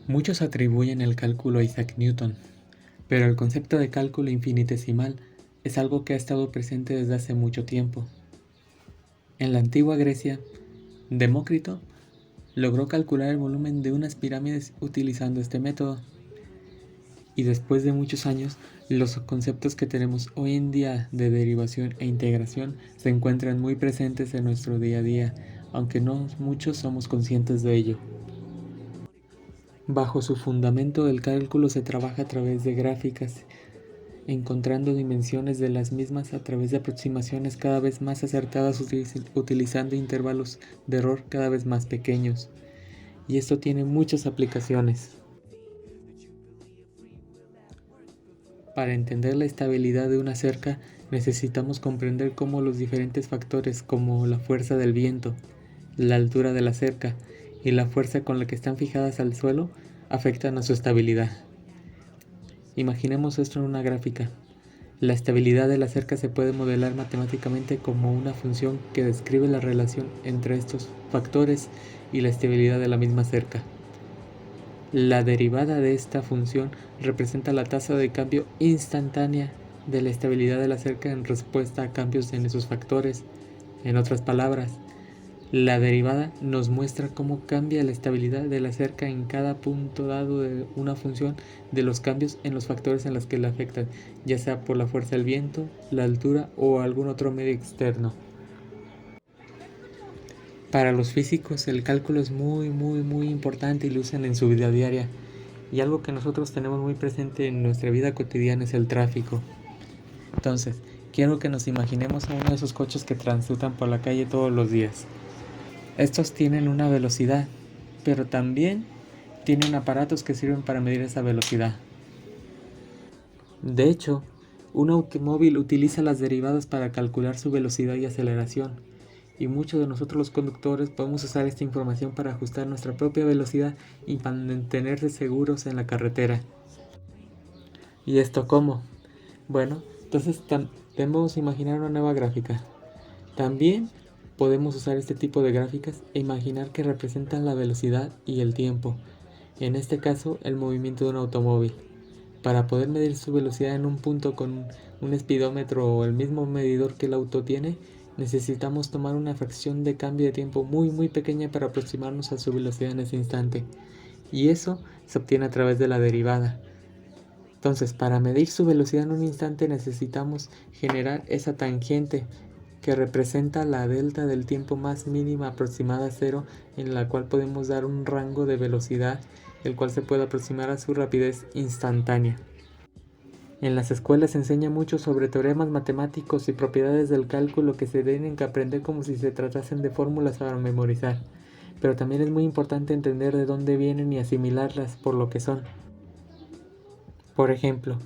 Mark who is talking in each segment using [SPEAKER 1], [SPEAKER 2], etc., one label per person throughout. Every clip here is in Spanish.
[SPEAKER 1] Muchos atribuyen el cálculo a Isaac Newton, pero el concepto de cálculo infinitesimal es algo que ha estado presente desde hace mucho tiempo. En la antigua Grecia, Demócrito logró calcular el volumen de unas pirámides utilizando este método. Y después de muchos años, los conceptos que tenemos hoy en día de derivación e integración se encuentran muy presentes en nuestro día a día, aunque no muchos somos conscientes de ello. Bajo su fundamento, el cálculo se trabaja a través de gráficas, encontrando dimensiones de las mismas a través de aproximaciones cada vez más acertadas utilizando intervalos de error cada vez más pequeños. Y esto tiene muchas aplicaciones. Para entender la estabilidad de una cerca, necesitamos comprender cómo los diferentes factores como la fuerza del viento, la altura de la cerca y la fuerza con la que están fijadas al suelo afectan a su estabilidad. Imaginemos esto en una gráfica. La estabilidad de la cerca se puede modelar matemáticamente como una función que describe la relación entre estos factores y la estabilidad de la misma cerca. La derivada de esta función representa la tasa de cambio instantánea de la estabilidad de la cerca en respuesta a cambios en esos factores. En otras palabras, la derivada nos muestra cómo cambia la estabilidad de la cerca en cada punto dado de una función de los cambios en los factores en los que la afectan, ya sea por la fuerza del viento, la altura o algún otro medio externo. Para los físicos el cálculo es muy importante y lo usan en su vida diaria. Y algo que nosotros tenemos muy presente en nuestra vida cotidiana es el tráfico. Entonces, quiero que nos imaginemos a uno de esos coches que transitan por la calle todos los días. Estos tienen una velocidad, pero también tienen aparatos que sirven para medir esa velocidad. De hecho, un automóvil utiliza las derivadas para calcular su velocidad y aceleración. Y muchos de nosotros los conductores podemos usar esta información para ajustar nuestra propia velocidad y mantenerse seguros en la carretera. ¿Y esto cómo? Bueno, entonces debemos imaginar una nueva gráfica. También podemos usar este tipo de gráficas e imaginar que representan la velocidad y el tiempo, en este caso el movimiento de un automóvil. Para poder medir su velocidad en un punto con un espidómetro o el mismo medidor que el auto tiene, necesitamos tomar una fracción de cambio de tiempo muy pequeña para aproximarnos a su velocidad en ese instante. Y eso se obtiene a través de la derivada. Entonces, para medir su velocidad en un instante necesitamos generar esa tangente que representa la delta del tiempo más mínima aproximada a cero, en la cual podemos dar un rango de velocidad, el cual se puede aproximar a su rapidez instantánea. En las escuelas se enseña mucho sobre teoremas matemáticos y propiedades del cálculo que se tienen que aprender como si se tratasen de fórmulas para memorizar, pero también es muy importante entender de dónde vienen y asimilarlas por lo que son. Por ejemplo,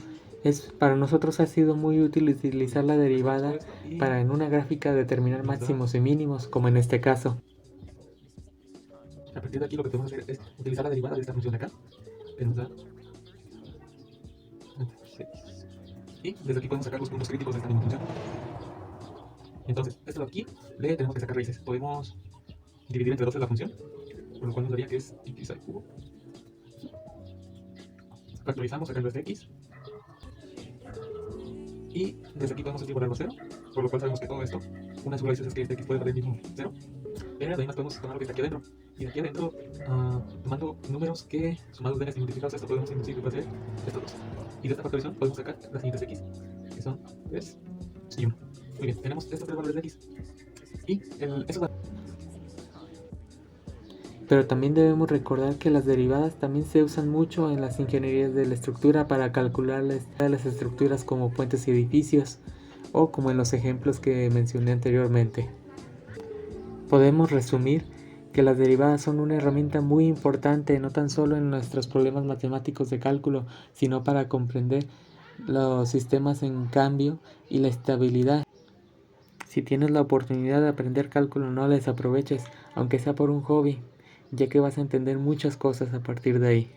[SPEAKER 1] para nosotros ha sido muy útil utilizar la derivada para en una gráfica determinar máximos y mínimos, como en este caso.
[SPEAKER 2] A partir de aquí lo que podemos hacer es utilizar la derivada de esta función de acá, que nos da 6. Y desde aquí podemos sacar los puntos críticos de esta misma función. Entonces, esto de aquí le tenemos que sacar raíces. Podemos dividir entre 12 la función, por lo cual nos daría que es x al cubo. Factorizamos sacando este x. Y desde aquí podemos igualarlo a 0, por lo cual sabemos que todo esto, una de sus raíces es que este x puede valer el mismo 0. Pero de ahí más podemos tomar lo que está aquí adentro. Y de aquí adentro, tomando números que sumados den y multiplicados a esto, podemos inducir que puede ser estos dos. Y de esta factorización podemos sacar las siguientes x, que son 3 y 1. Muy bien, tenemos estos tres valores de x. Y esos
[SPEAKER 1] Pero también debemos recordar que las derivadas también se usan mucho en las ingenierías de la estructura para calcular las estructuras como puentes y edificios, o como en los ejemplos que mencioné anteriormente. Podemos resumir que las derivadas son una herramienta muy importante no tan solo en nuestros problemas matemáticos de cálculo, sino para comprender los sistemas en cambio y la estabilidad. Si tienes la oportunidad de aprender cálculo, no la desaproveches, aunque sea por un hobby, ya que vas a entender muchas cosas a partir de ahí.